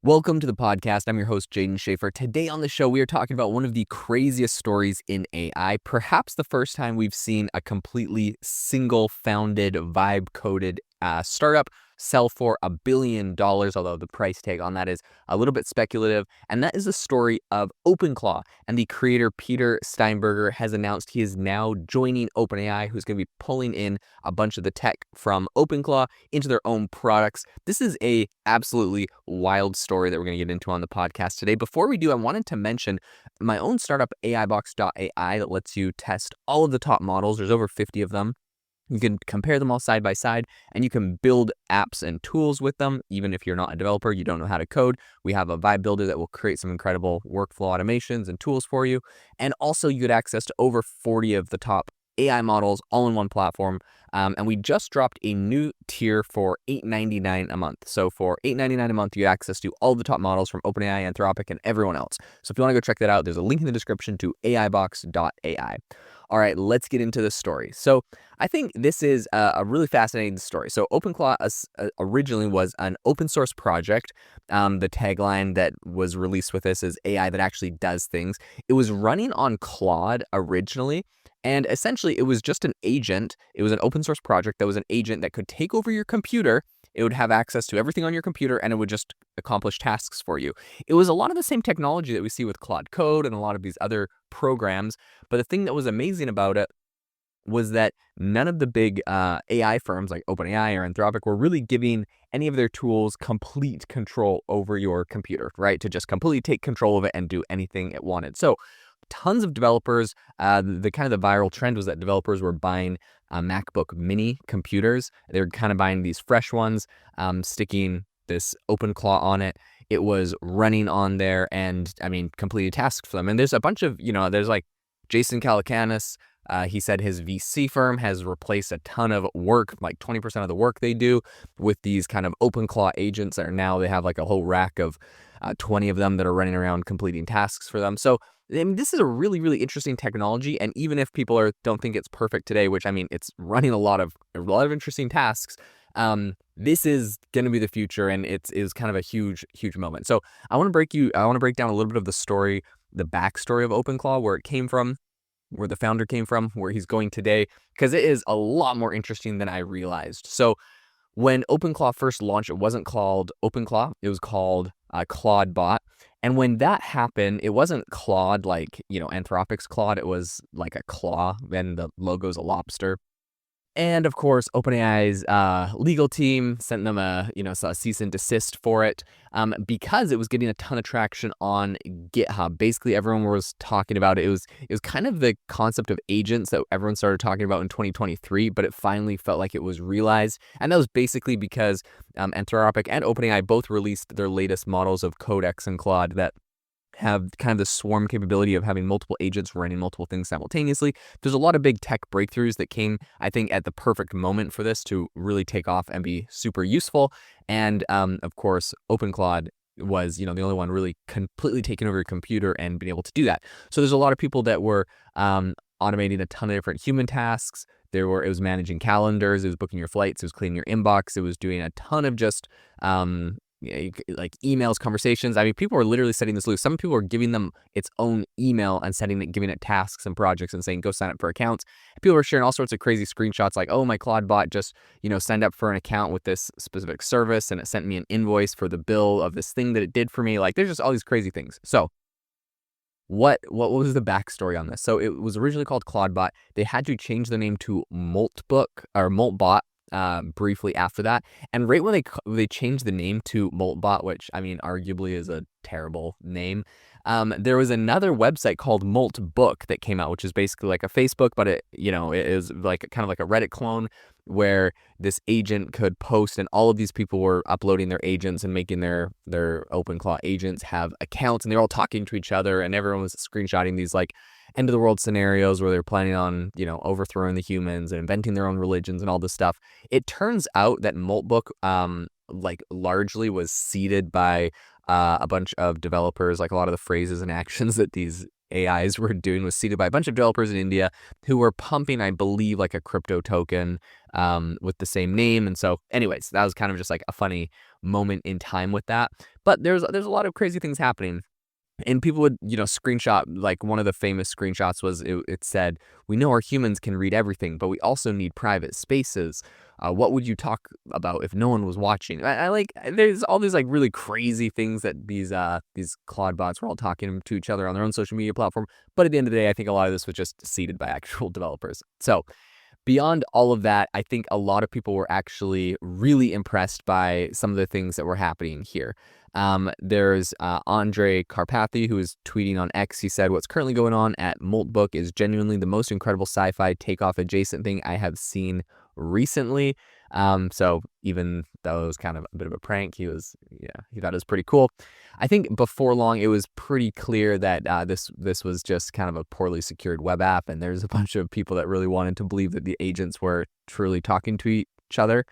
Welcome to the podcast. I'm your host, Jaden Schaefer. Today on the show, we are talking about one of the craziest stories in AI, perhaps the first time we've seen a completely single-founded, vibe-coded startup sell for $1 billion, although the price tag on that is a little bit speculative. And that is the story of OpenClaw. And the creator, Peter Steinberger, has announced he is now joining OpenAI, who's going to be pulling in a bunch of the tech from OpenClaw into their own products. This is a absolutely wild story that we're going to get into on the podcast today. Before we do, I wanted to mention my own startup, AIbox.ai, that lets you test all of the top models. There's over 50 of them. You can compare them all side by side, and you can build apps and tools with them. Even if you're not a developer, you don't know how to code, we have a vibe builder that will create some incredible workflow automations and tools for you. And also you get access to over 40 of the top AI models all in one platform. And we just dropped a new tier for $8.99 a month. So for $8.99 a month, you get access to all the top models from OpenAI, Anthropic, and everyone else. So if you want to go check that out, there's a link in the description to AIbox.ai. All right, let's get into the story. So I think this is a really fascinating story. So OpenClaw originally was an open source project. The tagline that was released with this is AI that actually does things. It was running on Claude originally. And essentially, it was just an agent. It was an open source project that was an agent that could take over your computer. It would have access to everything on your computer, and it would just accomplish tasks for you. It was a lot of the same technology that we see with Claude Code and a lot of these other programs. But the thing that was amazing about it was that none of the big AI firms like OpenAI or Anthropic were really giving any of their tools complete control over your computer, right? To just completely take control of it and do anything it wanted. So tons of developers, the kind of the viral trend was that developers were buying MacBook Mini computers. They were kind of buying these fresh ones, sticking this OpenClaw on it. It was running on there and, I mean, completed tasks for them. And there's a bunch of, there's like Jason Calacanis. He said his VC firm has replaced a ton of work, like 20% of the work they do, with these kind of OpenClaw agents that are now, they have like a whole rack of 20 of them that are running around completing tasks for them. So I mean, this is a really, really interesting technology. And even if people don't think it's perfect today, which I mean, it's running a lot of interesting tasks, this is going to be the future, and it is kind of a huge, huge moment. So I want to break down a little bit of the story, the backstory of OpenClaw, where it came from, where the founder came from, where he's going today, because it is a lot more interesting than I realized. So when OpenClaw first launched, it wasn't called OpenClaw. It was called ClaudeBot. And when that happened, it wasn't Claude like, Anthropic's Claude. It was like a claw, and the logo's a lobster. And of course, OpenAI's legal team sent them a cease and desist for it because it was getting a ton of traction on GitHub. Basically, everyone was talking about it. It was kind of the concept of agents that everyone started talking about in 2023, but it finally felt like it was realized. And that was basically because Anthropic and OpenAI both released their latest models of Codex and Claude that have kind of the swarm capability of having multiple agents running multiple things simultaneously. There's a lot of big tech breakthroughs that came, I think, at the perfect moment for this to really take off and be super useful. And of course, OpenClaw was, the only one really completely taking over your computer and being able to do that. So there's a lot of people that were automating a ton of different human tasks. It was managing calendars, it was booking your flights, it was cleaning your inbox, it was doing a ton of just like emails, conversations. I mean, people are literally setting this loose. Some people are giving them its own email and giving it tasks and projects and saying, go sign up for accounts. People are sharing all sorts of crazy screenshots like, oh, my Claude bot just, signed up for an account with this specific service and it sent me an invoice for the bill of this thing that it did for me. Like, there's just all these crazy things. So what was the backstory on this? So it was originally called ClaudeBot. They had to change the name to Moltbot briefly after that. And right when they changed the name to Moltbot, which I mean arguably is a terrible name, there was another website called Moltbook that came out, which is basically like a Facebook, but it is like kind of like a Reddit clone where this agent could post, and all of these people were uploading their agents and making their OpenClaw agents have accounts, and they're all talking to each other, and everyone was screenshotting these like end of the world scenarios where they're planning on, overthrowing the humans and inventing their own religions and all this stuff. It turns out that Moltbook like largely was seeded by a bunch of developers. Like a lot of the phrases and actions that these AIs were doing was seeded by a bunch of developers in India who were pumping, I believe, like a crypto token with the same name. And so anyways, that was kind of just like a funny moment in time with that. But there's a lot of crazy things happening. And people would, screenshot, like one of the famous screenshots was it said, "We know our humans can read everything, but we also need private spaces. What would you talk about if no one was watching?" I like, there's all these like really crazy things that these Claude bots were all talking to each other on their own social media platform. But at the end of the day, I think a lot of this was just seeded by actual developers. So beyond all of that, I think a lot of people were actually really impressed by some of the things that were happening here. There's Andre Karpathy, who is tweeting on X. He said, "What's currently going on at Moltbook is genuinely the most incredible sci-fi takeoff adjacent thing I have seen recently." So even though it was kind of a bit of a prank, he thought it was pretty cool. I think before long, it was pretty clear that this was just kind of a poorly secured web app, and there's a bunch of people that really wanted to believe that the agents were truly talking to each other.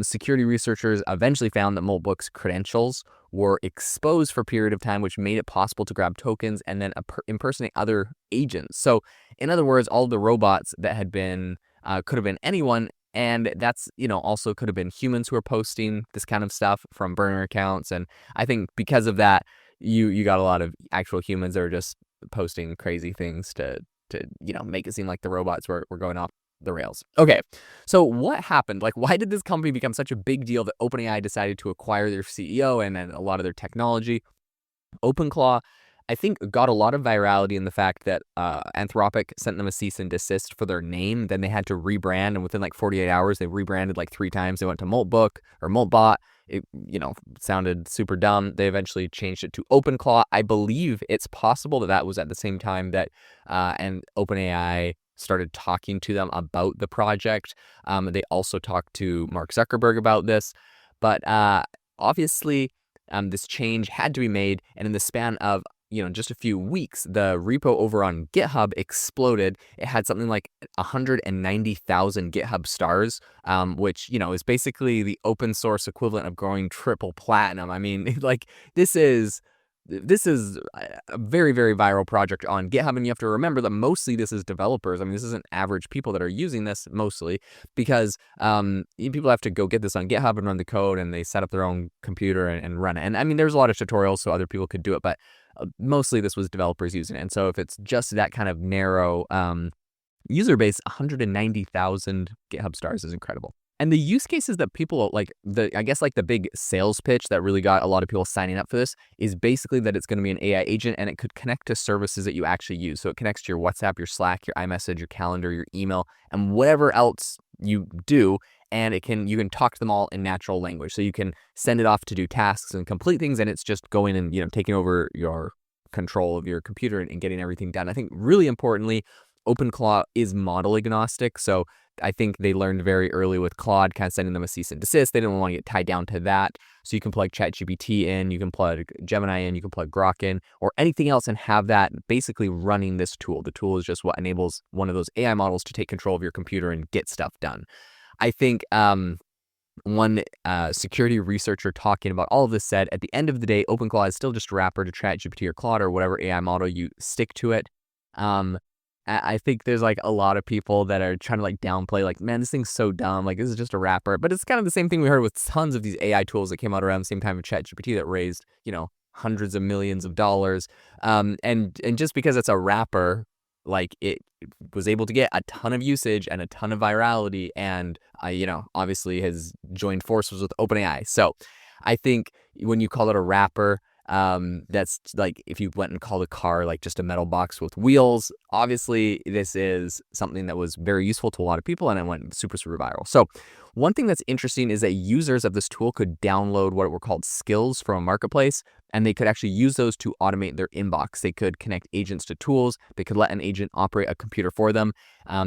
Security researchers eventually found that Moltbook's credentials were exposed for a period of time, which made it possible to grab tokens and then impersonate other agents. So, in other words, all the robots that had been could have been anyone. And that's, also could have been humans who are posting this kind of stuff from burner accounts. And I think because of that, you got a lot of actual humans that are just posting crazy things to make it seem like the robots were going off the rails. Okay, so what happened? Like, why did this company become such a big deal that OpenAI decided to acquire their CEO and a lot of their technology? OpenClaw, I think, got a lot of virality in the fact that Anthropic sent them a cease and desist for their name. Then they had to rebrand, and within like 48 hours, they rebranded like 3 times. They went to Moltbook or Moltbot. It, sounded super dumb. They eventually changed it to OpenClaw. I believe it's possible that was at the same time that and OpenAI started talking to them about the project. They also talked to Mark Zuckerberg about this, but obviously this change had to be made, and in the span of just a few weeks, the repo over on GitHub exploded. It had something like 190,000 GitHub stars, which, is basically the open source equivalent of going triple platinum. I mean, like, this is a very, very viral project on GitHub, and you have to remember that mostly this is developers. I mean, this isn't average people that are using this mostly, because people have to go get this on GitHub and run the code, and they set up their own computer and run it. And I mean, there's a lot of tutorials so other people could do it, but mostly this was developers using it. And so if it's just that kind of narrow user base, 190,000 GitHub stars is incredible. And the use cases that people like, I guess like the big sales pitch that really got a lot of people signing up for this is basically that it's going to be an AI agent, and it could connect to services that you actually use. So it connects to your WhatsApp, your Slack, your iMessage, your calendar, your email, and whatever else you do. And you can talk to them all in natural language. So you can send it off to do tasks and complete things, and it's just going and taking over your control of your computer and getting everything done. I think really importantly, OpenClaw is model agnostic. So I think they learned very early with Claude kind of sending them a cease and desist. They didn't want to get tied down to that. So you can plug ChatGPT in, you can plug Gemini in, you can plug Grok in, or anything else, and have that basically running this tool. The tool is just what enables one of those AI models to take control of your computer and get stuff done. I think one security researcher talking about all of this said, at the end of the day, OpenClaw is still just a wrapper to ChatGPT or Claude or whatever AI model you stick to it. I think there's like a lot of people that are trying to like downplay, like, man, this thing's so dumb. Like, this is just a wrapper. But it's kind of the same thing we heard with tons of these AI tools that came out around the same time with ChatGPT that raised, hundreds of millions of dollars. And just because it's a wrapper, like, it was able to get a ton of usage and a ton of virality, and obviously has joined forces with OpenAI. So I think when you call it a wrapper, that's like if you went and called a car like just a metal box with wheels. Obviously, this is something that was very useful to a lot of people, and it went super, super viral. So one thing that's interesting is that users of this tool could download what were called skills from a marketplace, and they could actually use those to automate their inbox. They could connect agents to tools. They could let an agent operate a computer for them.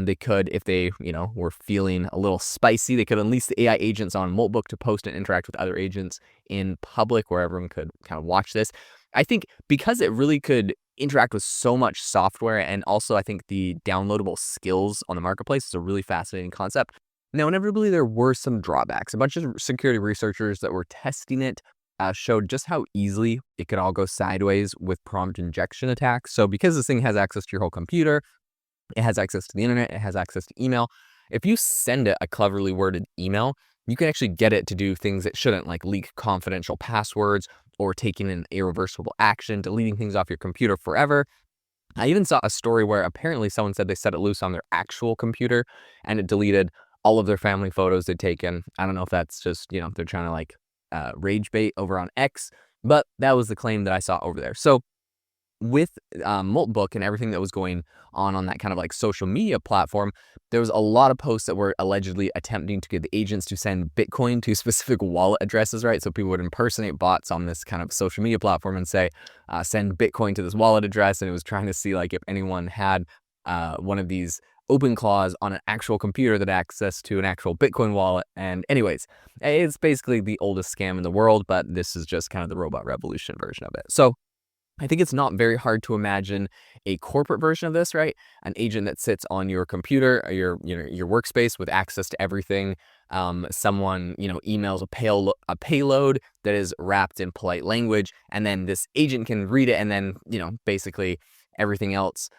They could, if they, were feeling a little spicy, they could unleash the AI agents on Moltbook to post and interact with other agents in public where everyone could kind of watch this. I think because it really could interact with so much software, and also I think the downloadable skills on the marketplace is a really fascinating concept. Now, inevitably, there were some drawbacks. A bunch of security researchers that were testing it showed just how easily it could all go sideways with prompt injection attacks. So because this thing has access to your whole computer, it has access to the internet, it has access to email. If you send it a cleverly worded email, you can actually get it to do things it shouldn't, like leak confidential passwords or taking an irreversible action, deleting things off your computer forever. I even saw a story where apparently someone said they set it loose on their actual computer and it deleted all of their family photos they'd taken. I don't know if that's just, they're trying to like rage bait over on X, but that was the claim that I saw over there. So with Moltbook and everything that was going on that kind of like social media platform, there was a lot of posts that were allegedly attempting to get the agents to send Bitcoin to specific wallet addresses, right? So people would impersonate bots on this kind of social media platform and say, send Bitcoin to this wallet address. And it was trying to see like if anyone had one of these OpenClaws on an actual computer that had access to an actual Bitcoin wallet. And anyways, it's basically the oldest scam in the world, but this is just kind of the robot revolution version of it. So I think it's not very hard to imagine a corporate version of this, right? An agent that sits on your computer or your workspace with access to everything. Someone emails a payload that is wrapped in polite language, and then this agent can read it, and then basically everything else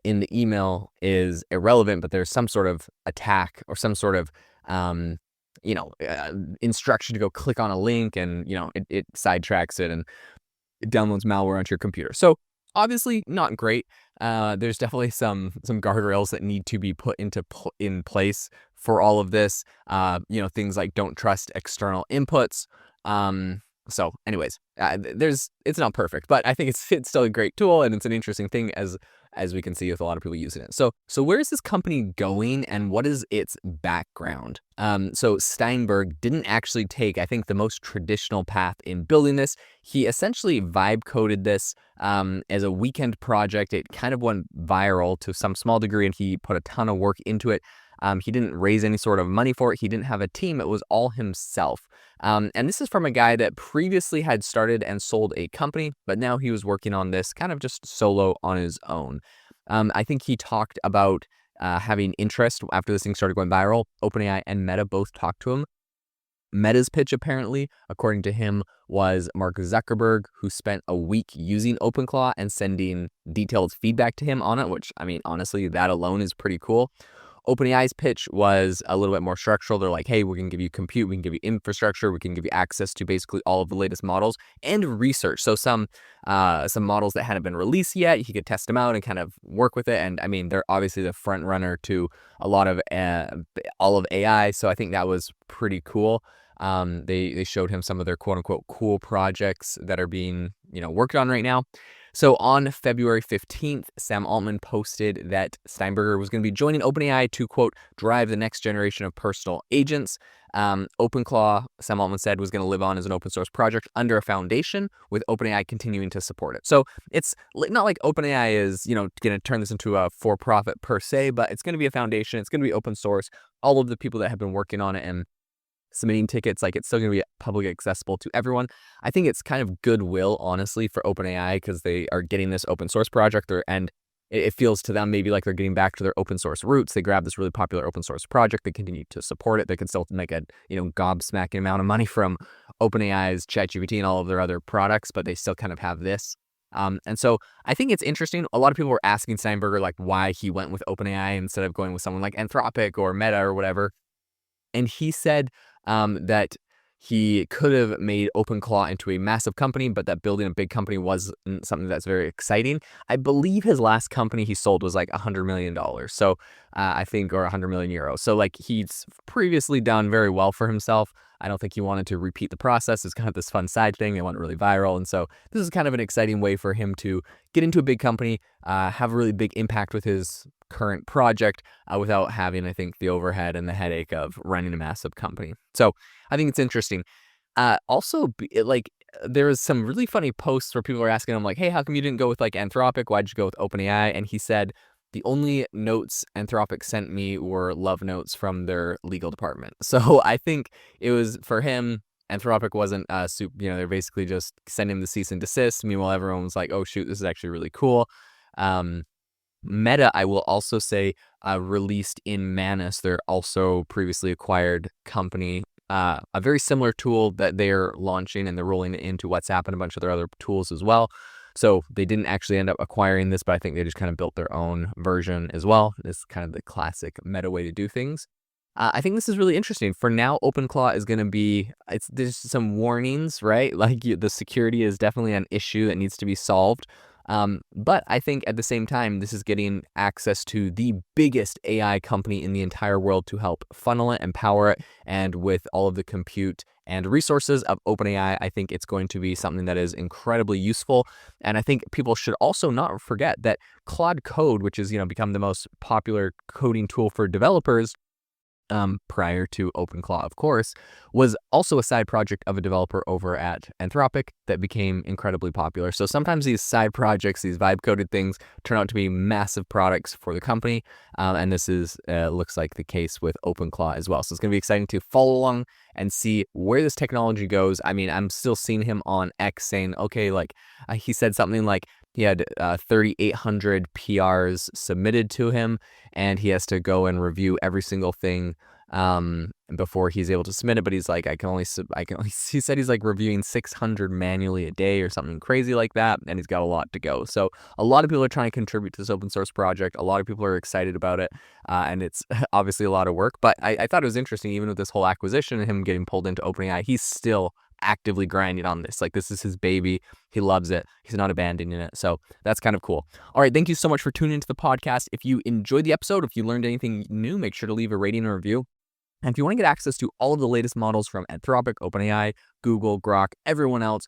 in the email is irrelevant. But there's some sort of attack or some sort of instruction to go click on a link, and it sidetracks it and it downloads malware onto your computer. So obviously not great. There's definitely some guardrails that need to be put in place for all of this. Things like don't trust external inputs. So anyways, it's not perfect, but I think it's still a great tool, and it's an interesting thing as we can see with a lot of people using it. So where is this company going, and what is its background? So Steinberg didn't actually take, I think, the most traditional path in building this. He essentially vibe coded this as a weekend project. It kind of went viral to some small degree, and he put a ton of work into it. He didn't raise any sort of money for it. He didn't have a team. It was all himself. And this is from a guy that previously had started and sold a company, but now he was working on this kind of just solo on his own. I think he talked about having interest after this thing started going viral. OpenAI and Meta both talked to him. Meta's pitch, apparently, according to him, was Mark Zuckerberg, who spent a week using OpenClaw and sending detailed feedback to him on it, which, I mean, honestly, that alone is pretty cool. OpenAI's pitch was a little bit more structural. They're like, hey, we can give you compute, we can give you infrastructure, we can give you access to basically all of the latest models and research. So some models that hadn't been released yet, he could test them out and kind of work with it. And I mean, they're obviously the front runner to a lot of all of AI. So I think that was pretty cool. They showed him some of their quote unquote cool projects that are being worked on right now. So on February 15th, Sam Altman posted that Steinberger was going to be joining OpenAI to, quote, drive the next generation of personal agents. OpenClaw, Sam Altman said, was going to live on as an open source project under a foundation, with OpenAI continuing to support it. So it's not like OpenAI is, going to turn this into a for-profit per se, but it's going to be a foundation. It's going to be open source. All of the people that have been working on it and submitting tickets, like, it's still going to be publicly accessible to everyone. I think it's kind of goodwill, honestly, for OpenAI, because they are getting this open source project and it feels to them maybe like they're getting back to their open source roots. They grab this really popular open source project, they continue to support it, they can still make a gobsmacking amount of money from OpenAI's ChatGPT and all of their other products, but they still kind of have this. And so I think it's interesting. A lot of people were asking Steinberger like why he went with OpenAI instead of going with someone like Anthropic or Meta or whatever. And he said that he could have made OpenClaw into a massive company, but that building a big company was something that's very exciting. I believe his last company he sold was like $100 million. So I think, or 100 million euros. So like he's previously done very well for himself. I don't think he wanted to repeat the process. It's kind of this fun side thing. They went really viral. And so this is kind of an exciting way for him to get into a big company, have a really big impact with his current project without having, I think, the overhead and the headache of running a massive company. So I think it's interesting. Also, like, there was some really funny posts where people were asking him like, hey, how come you didn't go with like Anthropic? Why'd you go with OpenAI? And he said, the only notes Anthropic sent me were love notes from their legal department. So I think it was, for him, Anthropic wasn't they're basically just sending him the cease and desist. Meanwhile, everyone was like, oh shoot, this is actually really cool. Meta, I will also say, released in Manus, their also previously acquired company, a very similar tool that they're launching, and they're rolling it into WhatsApp and a bunch of their other tools as well. So they didn't actually end up acquiring this, but I think they just kind of built their own version as well. It's kind of the classic meta way to do things. I think this is really interesting. For now, OpenClaw is going to be, there's some warnings, right? Like the security is definitely an issue that needs to be solved. But I think at the same time, this is getting access to the biggest AI company in the entire world to help funnel it and power it. And with all of the compute and resources of OpenAI, I think it's going to be something that is incredibly useful. And I think people should also not forget that Claude Code, which has become the most popular coding tool for developers, prior to OpenClaw, of course, was also a side project of a developer over at Anthropic that became incredibly popular. So sometimes these side projects, these vibe-coded things, turn out to be massive products for the company, and this is looks like the case with OpenClaw as well. So it's going to be exciting to follow along and see where this technology goes. I mean, I'm still seeing him on X saying, okay, like he said something like he had 3,800 PRs submitted to him, and he has to go and review every single thing before he's able to submit it. But he's like, he said he's like reviewing 600 manually a day or something crazy like that, and he's got a lot to go. So a lot of people are trying to contribute to this open source project. A lot of people are excited about it, and it's obviously a lot of work. But I thought it was interesting, even with this whole acquisition and him getting pulled into OpenAI, he's still actively grinding on this. Like, this is his baby. He loves it. He's not abandoning it. So that's kind of cool. All right. Thank you so much for tuning into the podcast. If you enjoyed the episode, if you learned anything new, make sure to leave a rating or review. And if you want to get access to all of the latest models from Anthropic, OpenAI, Google, Grok, everyone else,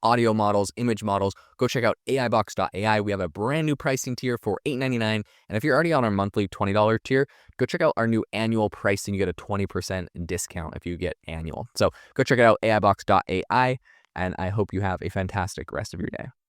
audio models, image models, go check out AIbox.ai. We have a brand new pricing tier for $8.99. And if you're already on our monthly $20 tier, go check out our new annual pricing. You get a 20% discount if you get annual. So go check it out, AIbox.ai. And I hope you have a fantastic rest of your day.